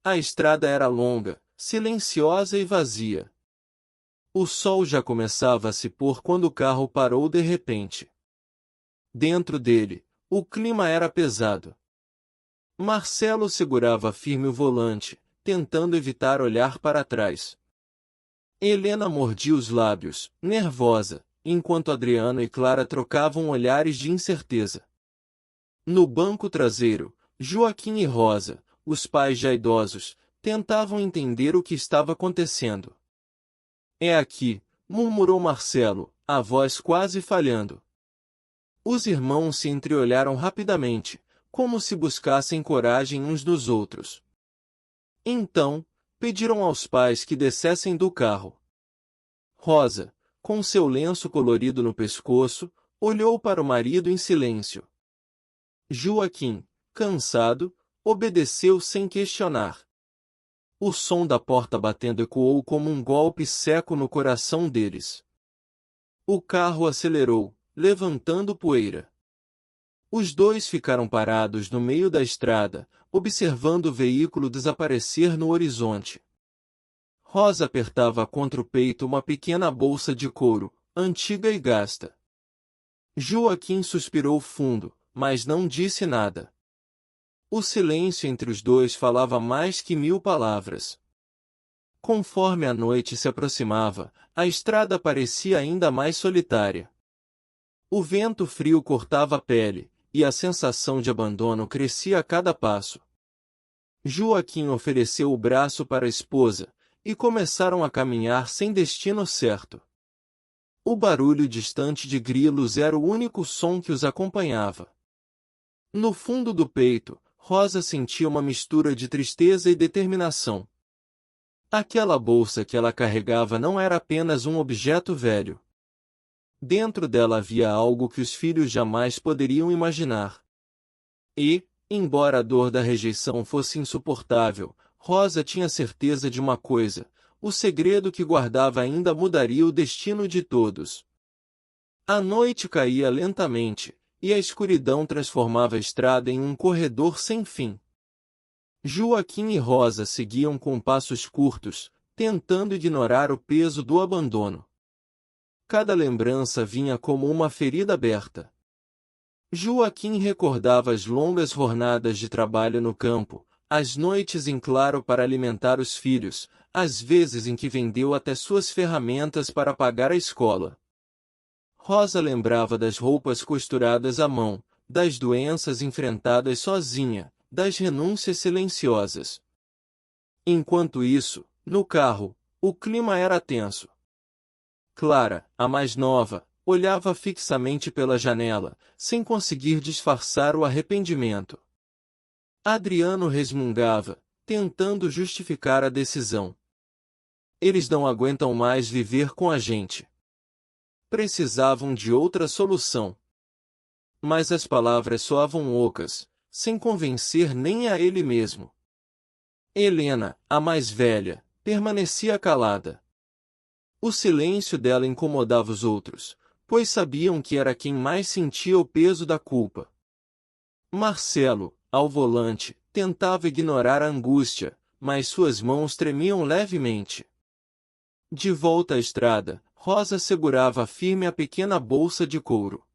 A estrada era longa, silenciosa e vazia. O sol já começava a se pôr quando o carro parou de repente. Dentro dele, o clima era pesado. Marcelo segurava firme o volante, tentando evitar olhar para trás. Helena mordia os lábios, nervosa, enquanto Adriano e Clara trocavam olhares de incerteza. No banco traseiro, Joaquim e Rosa, os pais já idosos, tentavam entender o que estava acontecendo. É aqui, murmurou Marcelo, a voz quase falhando. Os irmãos se entreolharam rapidamente, como se buscassem coragem uns nos outros. Então, pediram aos pais que descessem do carro. Rosa, com seu lenço colorido no pescoço, olhou para o marido em silêncio. Joaquim, cansado, obedeceu sem questionar. O som da porta batendo ecoou como um golpe seco no coração deles. O carro acelerou, levantando poeira. Os dois ficaram parados no meio da estrada, observando o veículo desaparecer no horizonte. Rosa apertava contra o peito uma pequena bolsa de couro, antiga e gasta. Joaquim suspirou fundo, mas não disse nada. O silêncio entre os dois falava mais que 1000 palavras. Conforme a noite se aproximava, a estrada parecia ainda mais solitária. O vento frio cortava a pele, e a sensação de abandono crescia a cada passo. Joaquim ofereceu o braço para a esposa, e começaram a caminhar sem destino certo. O barulho distante de grilos era o único som que os acompanhava. No fundo do peito, Rosa sentia uma mistura de tristeza e determinação. Aquela bolsa que ela carregava não era apenas um objeto velho. Dentro dela havia algo que os filhos jamais poderiam imaginar. E, embora a dor da rejeição fosse insuportável, Rosa tinha certeza de uma coisa: o segredo que guardava ainda mudaria o destino de todos. A noite caía lentamente, e a escuridão transformava a estrada em um corredor sem fim. Joaquim e Rosa seguiam com passos curtos, tentando ignorar o peso do abandono. Cada lembrança vinha como uma ferida aberta. Joaquim recordava as longas jornadas de trabalho no campo, as noites em claro para alimentar os filhos, as vezes em que vendeu até suas ferramentas para pagar a escola. Rosa lembrava das roupas costuradas à mão, das doenças enfrentadas sozinha, das renúncias silenciosas. Enquanto isso, no carro, o clima era tenso. Clara, a mais nova, olhava fixamente pela janela, sem conseguir disfarçar o arrependimento. Adriano resmungava, tentando justificar a decisão. Eles não aguentam mais viver com a gente. Precisavam de outra solução. Mas as palavras soavam ocas, sem convencer nem a ele mesmo. Helena, a mais velha, permanecia calada. O silêncio dela incomodava os outros, pois sabiam que era quem mais sentia o peso da culpa. Marcelo, ao volante, tentava ignorar a angústia, mas suas mãos tremiam levemente. De volta à estrada, Rosa segurava firme a pequena bolsa de couro.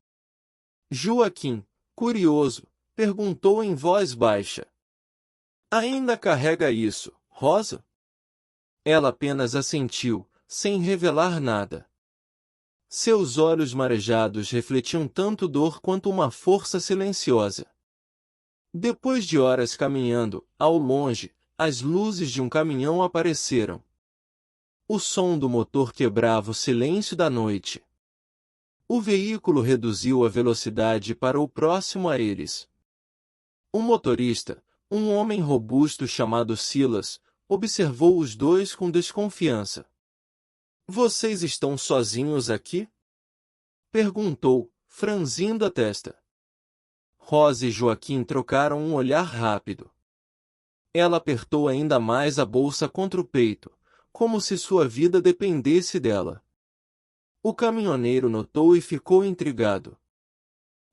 Joaquim, curioso, perguntou em voz baixa: "Ainda carrega isso, Rosa?" Ela apenas assentiu, sem revelar nada. Seus olhos marejados refletiam tanto dor quanto uma força silenciosa. Depois de horas caminhando, ao longe, as luzes de um caminhão apareceram. O som do motor quebrava o silêncio da noite. O veículo reduziu a velocidade e parou próximo a eles. O motorista, um homem robusto chamado Silas, observou os dois com desconfiança. "Vocês estão sozinhos aqui?" perguntou, franzindo a testa. Rosa e Joaquim trocaram um olhar rápido. Ela apertou ainda mais a bolsa contra o peito, como se sua vida dependesse dela. O caminhoneiro notou e ficou intrigado.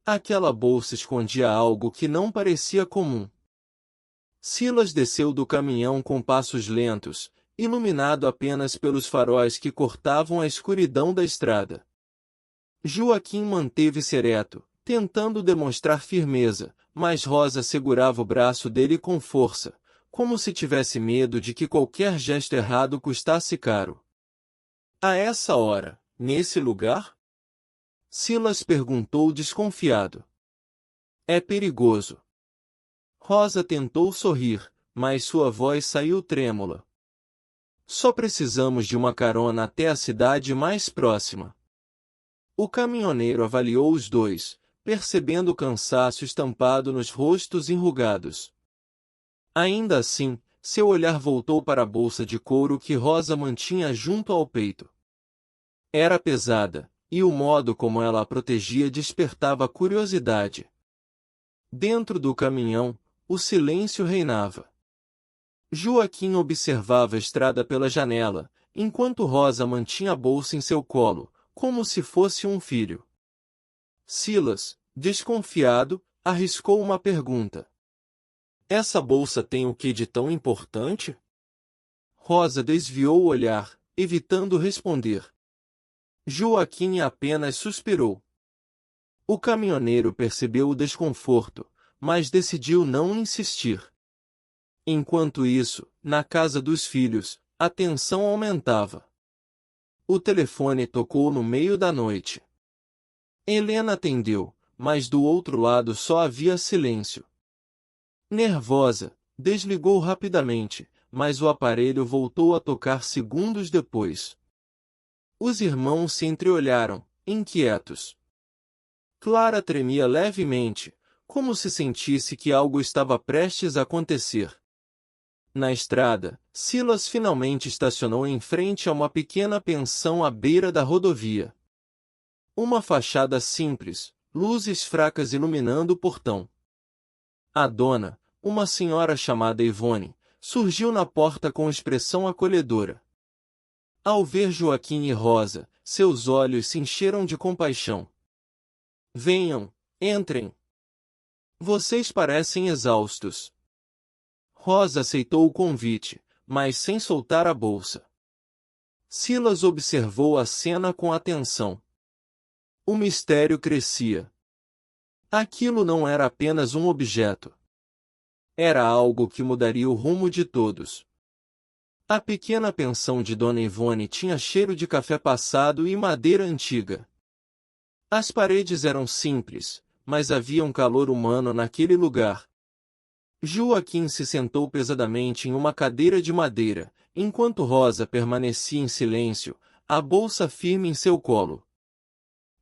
Aquela bolsa escondia algo que não parecia comum. Silas desceu do caminhão com passos lentos, iluminado apenas pelos faróis que cortavam a escuridão da estrada. Joaquim manteve-se ereto, tentando demonstrar firmeza, mas Rosa segurava o braço dele com força, como se tivesse medo de que qualquer gesto errado custasse caro. A essa hora, nesse lugar? Silas perguntou desconfiado. É perigoso. Rosa tentou sorrir, mas sua voz saiu trêmula. Só precisamos de uma carona até a cidade mais próxima. O caminhoneiro avaliou os dois, percebendo o cansaço estampado nos rostos enrugados. Ainda assim, seu olhar voltou para a bolsa de couro que Rosa mantinha junto ao peito. Era pesada, e o modo como ela a protegia despertava curiosidade. Dentro do caminhão, o silêncio reinava. Joaquim observava a estrada pela janela, enquanto Rosa mantinha a bolsa em seu colo, como se fosse um filho. Silas, desconfiado, arriscou uma pergunta. Essa bolsa tem o que de tão importante? Rosa desviou o olhar, evitando responder. Joaquim apenas suspirou. O caminhoneiro percebeu o desconforto, mas decidiu não insistir. Enquanto isso, na casa dos filhos, a tensão aumentava. O telefone tocou no meio da noite. Helena atendeu, mas do outro lado só havia silêncio. Nervosa, desligou rapidamente, mas o aparelho voltou a tocar segundos depois. Os irmãos se entreolharam, inquietos. Clara tremia levemente, como se sentisse que algo estava prestes a acontecer. Na estrada, Silas finalmente estacionou em frente a uma pequena pensão à beira da rodovia. Uma fachada simples, luzes fracas iluminando o portão. A dona, uma senhora chamada Ivone, surgiu na porta com expressão acolhedora. Ao ver Joaquim e Rosa, seus olhos se encheram de compaixão. Venham, entrem. Vocês parecem exaustos. Rosa aceitou o convite, mas sem soltar a bolsa. Silas observou a cena com atenção. O mistério crescia. Aquilo não era apenas um objeto. Era algo que mudaria o rumo de todos. A pequena pensão de Dona Ivone tinha cheiro de café passado e madeira antiga. As paredes eram simples, mas havia um calor humano naquele lugar. Joaquim se sentou pesadamente em uma cadeira de madeira, enquanto Rosa permanecia em silêncio, a bolsa firme em seu colo.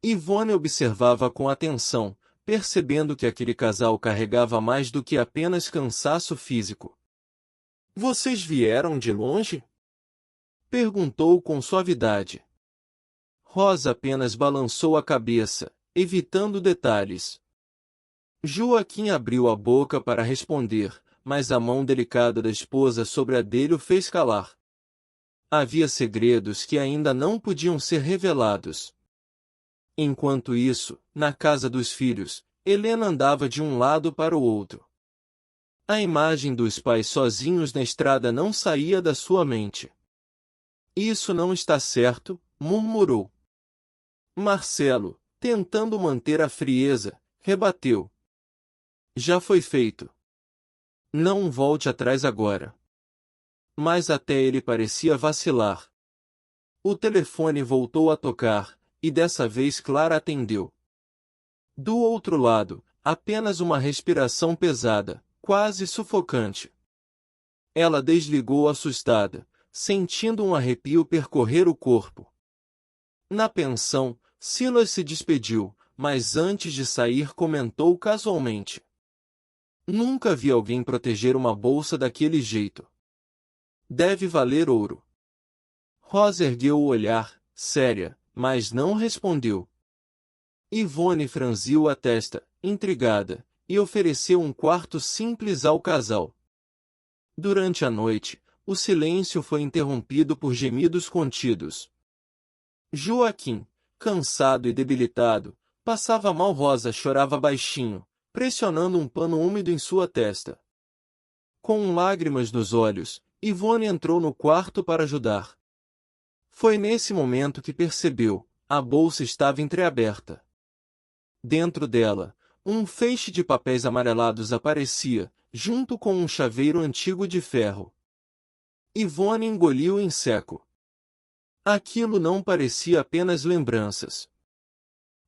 Ivone observava com atenção, percebendo que aquele casal carregava mais do que apenas cansaço físico. Vocês vieram de longe? Perguntou com suavidade. Rosa apenas balançou a cabeça, evitando detalhes. Joaquim abriu a boca para responder, mas a mão delicada da esposa sobre a dele o fez calar. Havia segredos que ainda não podiam ser revelados. Enquanto isso, na casa dos filhos, Helena andava de um lado para o outro. A imagem dos pais sozinhos na estrada não saía da sua mente. Isso não está certo, murmurou. Marcelo, tentando manter a frieza, rebateu. Já foi feito. Não volte atrás agora. Mas até ele parecia vacilar. O telefone voltou a tocar, e dessa vez Clara atendeu. Do outro lado, apenas uma respiração pesada, quase sufocante. Ela desligou assustada, sentindo um arrepio percorrer o corpo. Na pensão, Silas se despediu, mas antes de sair comentou casualmente. Nunca vi alguém proteger uma bolsa daquele jeito. Deve valer ouro. Rosa ergueu o olhar, séria, mas não respondeu. Ivone franziu a testa, intrigada, e ofereceu um quarto simples ao casal. Durante a noite, o silêncio foi interrompido por gemidos contidos. Joaquim, cansado e debilitado, passava mal. Rosa chorava baixinho, pressionando um pano úmido em sua testa. Com lágrimas nos olhos, Ivone entrou no quarto para ajudar. Foi nesse momento que percebeu, a bolsa estava entreaberta. Dentro dela, um feixe de papéis amarelados aparecia, junto com um chaveiro antigo de ferro. Ivone engoliu em seco. Aquilo não parecia apenas lembranças.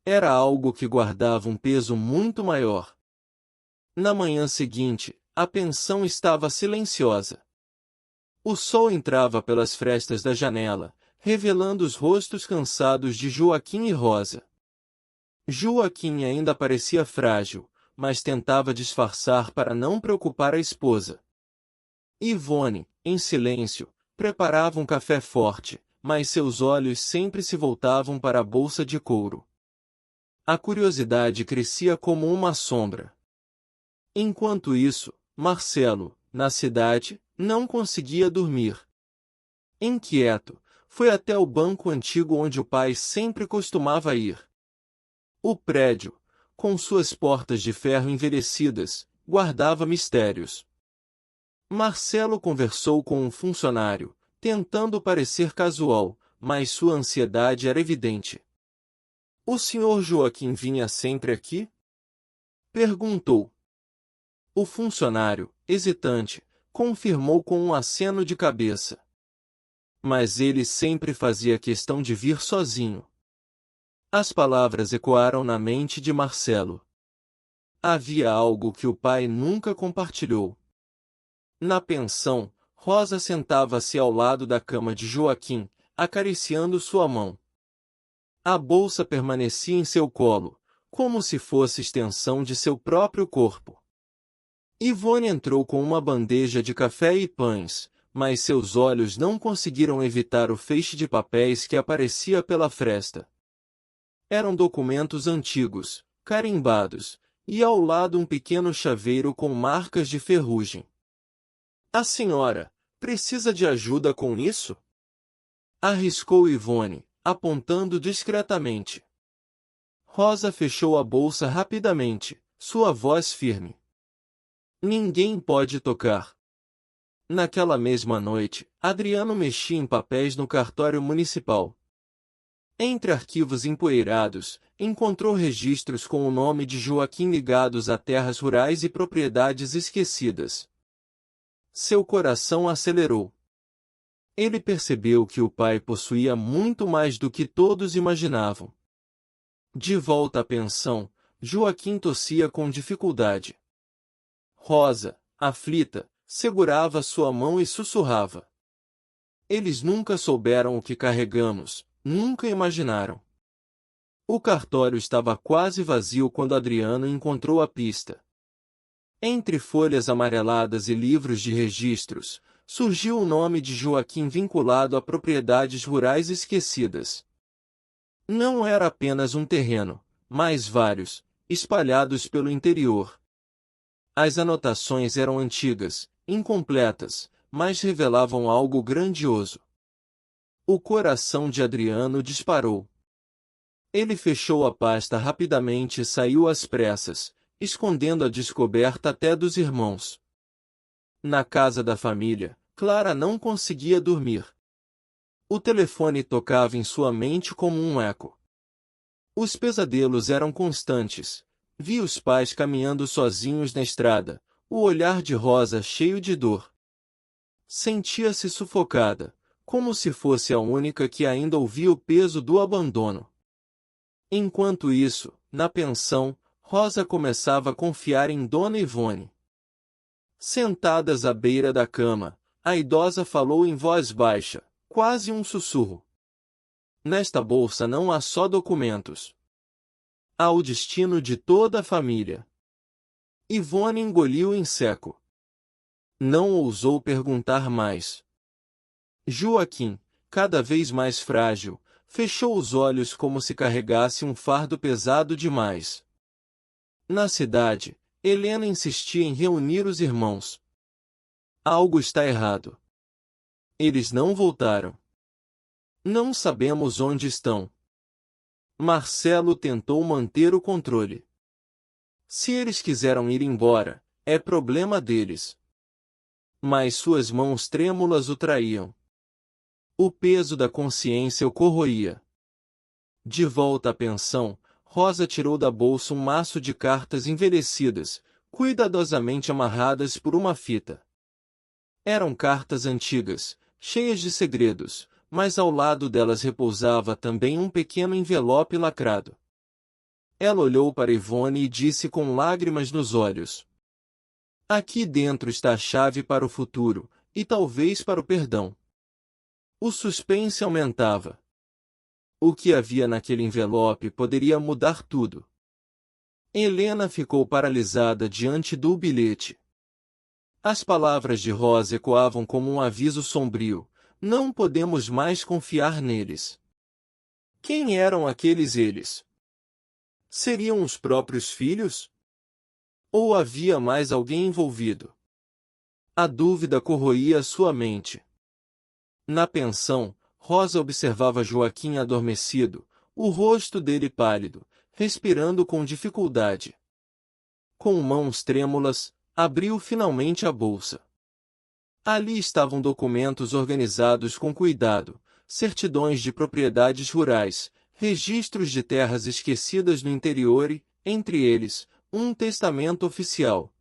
Era algo que guardava um peso muito maior. Na manhã seguinte, a pensão estava silenciosa. O sol entrava pelas frestas da janela, revelando os rostos cansados de Joaquim e Rosa. Joaquim ainda parecia frágil, mas tentava disfarçar para não preocupar a esposa. Ivone, em silêncio, preparava um café forte, mas seus olhos sempre se voltavam para a bolsa de couro. A curiosidade crescia como uma sombra. Enquanto isso, Marcelo, na cidade, não conseguia dormir. Inquieto, foi até o banco antigo onde o pai sempre costumava ir. O prédio, com suas portas de ferro envelhecidas, guardava mistérios. Marcelo conversou com um funcionário, tentando parecer casual, mas sua ansiedade era evidente. "O senhor Joaquim vinha sempre aqui?" perguntou. O funcionário, hesitante, confirmou com um aceno de cabeça. Mas ele sempre fazia questão de vir sozinho. As palavras ecoaram na mente de Marcelo. Havia algo que o pai nunca compartilhou. Na pensão, Rosa sentava-se ao lado da cama de Joaquim, acariciando sua mão. A bolsa permanecia em seu colo, como se fosse extensão de seu próprio corpo. Ivone entrou com uma bandeja de café e pães, mas seus olhos não conseguiram evitar o feixe de papéis que aparecia pela fresta. Eram documentos antigos, carimbados, e ao lado um pequeno chaveiro com marcas de ferrugem. "A senhora precisa de ajuda com isso?" arriscou Ivone, apontando discretamente. Rosa fechou a bolsa rapidamente, sua voz firme. "Ninguém pode tocar." Naquela mesma noite, Adriano mexia em papéis no cartório municipal. Entre arquivos empoeirados, encontrou registros com o nome de Joaquim ligados a terras rurais e propriedades esquecidas. Seu coração acelerou. Ele percebeu que o pai possuía muito mais do que todos imaginavam. De volta à pensão, Joaquim tossia com dificuldade. Rosa, aflita, segurava sua mão e sussurrava. "Eles nunca souberam o que carregamos, nunca imaginaram." O cartório estava quase vazio quando Adriano encontrou a pista. Entre folhas amareladas e livros de registros, surgiu o nome de Joaquim vinculado a propriedades rurais esquecidas. Não era apenas um terreno, mas vários, espalhados pelo interior. As anotações eram antigas, incompletas, mas revelavam algo grandioso. O coração de Adriano disparou. Ele fechou a pasta rapidamente e saiu às pressas, escondendo a descoberta até dos irmãos. Na casa da família, Clara não conseguia dormir. O telefone tocava em sua mente como um eco. Os pesadelos eram constantes. Via os pais caminhando sozinhos na estrada, o olhar de Rosa cheio de dor. Sentia-se sufocada, como se fosse a única que ainda ouvia o peso do abandono. Enquanto isso, na pensão, Rosa começava a confiar em Dona Ivone. Sentadas à beira da cama, a idosa falou em voz baixa, quase um sussurro. "Nesta bolsa não há só documentos. Há o destino de toda a família." Ivone engoliu em seco. Não ousou perguntar mais. Joaquim, cada vez mais frágil, fechou os olhos como se carregasse um fardo pesado demais. Na cidade, Helena insistia em reunir os irmãos. "Algo está errado. Eles não voltaram. Não sabemos onde estão." Marcelo tentou manter o controle. "Se eles quiseram ir embora, é problema deles." Mas suas mãos trêmulas o traíam. O peso da consciência o corroía. De volta à pensão, Rosa tirou da bolsa um maço de cartas envelhecidas, cuidadosamente amarradas por uma fita. Eram cartas antigas, cheias de segredos, mas ao lado delas repousava também um pequeno envelope lacrado. Ela olhou para Yvonne e disse com lágrimas nos olhos: "Aqui dentro está a chave para o futuro, e talvez para o perdão." O suspense aumentava. O que havia naquele envelope poderia mudar tudo. Helena ficou paralisada diante do bilhete. As palavras de Rosa ecoavam como um aviso sombrio: não podemos mais confiar neles. Quem eram aqueles eles? Seriam os próprios filhos? Ou havia mais alguém envolvido? A dúvida corroía sua mente. Na pensão, Rosa observava Joaquim adormecido, o rosto dele pálido, respirando com dificuldade. Com mãos trêmulas, abriu finalmente a bolsa. Ali estavam documentos organizados com cuidado, certidões de propriedades rurais, registros de terras esquecidas no interior e, entre eles, um testamento oficial.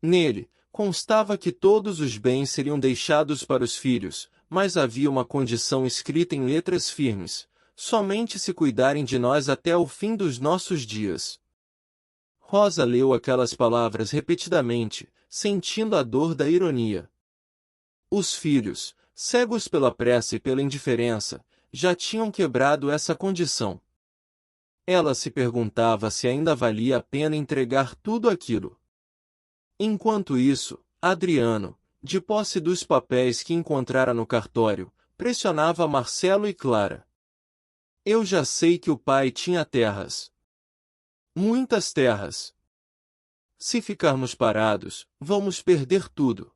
Nele, constava que todos os bens seriam deixados para os filhos, mas havia uma condição escrita em letras firmes: somente se cuidarem de nós até o fim dos nossos dias. Rosa leu aquelas palavras repetidamente, sentindo a dor da ironia. Os filhos, cegos pela pressa e pela indiferença, já tinham quebrado essa condição. Ela se perguntava se ainda valia a pena entregar tudo aquilo. Enquanto isso, Adriano, de posse dos papéis que encontrara no cartório, pressionava Marcelo e Clara. Eu já sei que o pai tinha terras. Muitas terras. Se ficarmos parados, vamos perder tudo.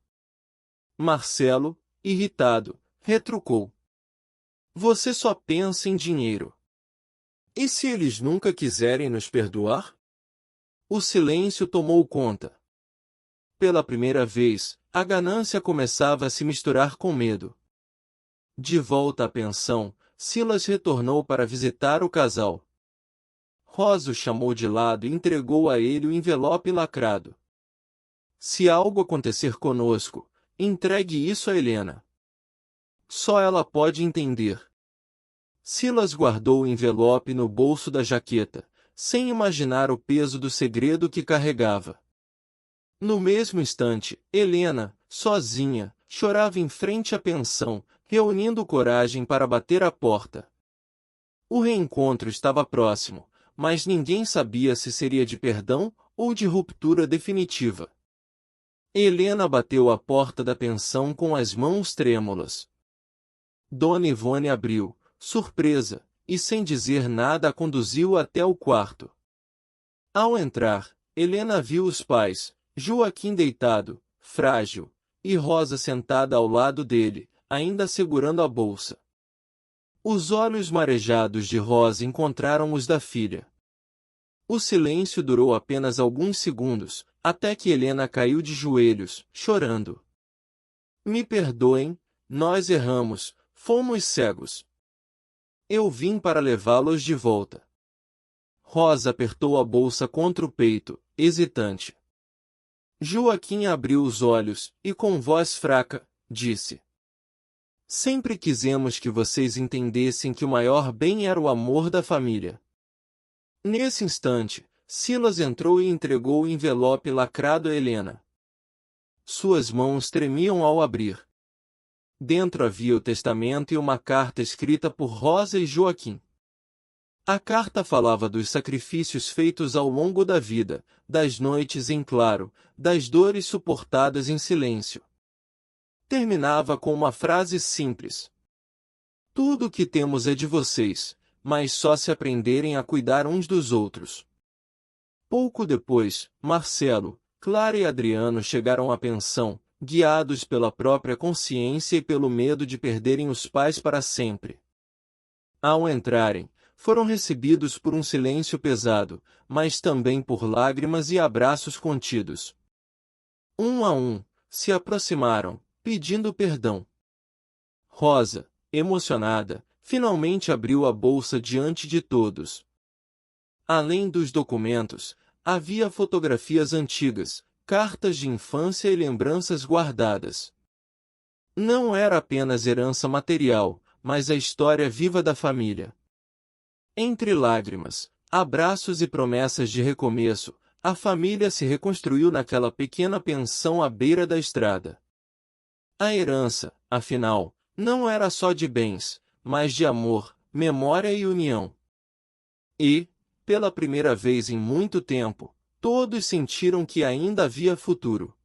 Marcelo, irritado, retrucou: você só pensa em dinheiro. E se eles nunca quiserem nos perdoar? O silêncio tomou conta. Pela primeira vez, a ganância começava a se misturar com medo. De volta à pensão, Silas retornou para visitar o casal. Rosa o chamou de lado e entregou a ele o envelope lacrado. Se algo acontecer conosco, entregue isso a Helena. Só ela pode entender. Silas guardou o envelope no bolso da jaqueta, sem imaginar o peso do segredo que carregava. No mesmo instante, Helena, sozinha, chorava em frente à pensão, reunindo coragem para bater à porta. O reencontro estava próximo, mas ninguém sabia se seria de perdão ou de ruptura definitiva. Helena bateu à porta da pensão com as mãos trêmulas. Dona Ivone abriu, surpresa, e sem dizer nada a conduziu até o quarto. Ao entrar, Helena viu os pais, Joaquim deitado, frágil, e Rosa sentada ao lado dele, ainda segurando a bolsa. Os olhos marejados de Rosa encontraram os da filha. O silêncio durou apenas alguns segundos, até que Helena caiu de joelhos, chorando. Me perdoem, nós erramos, fomos cegos. Eu vim para levá-los de volta. Rosa apertou a bolsa contra o peito, hesitante. Joaquim abriu os olhos, e com voz fraca, disse: sempre quisemos que vocês entendessem que o maior bem era o amor da família. Nesse instante, Silas entrou e entregou o envelope lacrado a Helena. Suas mãos tremiam ao abrir. Dentro havia o testamento e uma carta escrita por Rosa e Joaquim. A carta falava dos sacrifícios feitos ao longo da vida, das noites em claro, das dores suportadas em silêncio. Terminava com uma frase simples: tudo o que temos é de vocês, mas só se aprenderem a cuidar uns dos outros. Pouco depois, Marcelo, Clara e Adriano chegaram à pensão, guiados pela própria consciência e pelo medo de perderem os pais para sempre. Ao entrarem, foram recebidos por um silêncio pesado, mas também por lágrimas e abraços contidos. Um a um, se aproximaram, pedindo perdão. Rosa, emocionada, finalmente abriu a bolsa diante de todos. Além dos documentos, havia fotografias antigas, cartas de infância e lembranças guardadas. Não era apenas herança material, mas a história viva da família. Entre lágrimas, abraços e promessas de recomeço, a família se reconstruiu naquela pequena pensão à beira da estrada. A herança, afinal, não era só de bens, mas de amor, memória e união. E, pela primeira vez em muito tempo, todos sentiram que ainda havia futuro.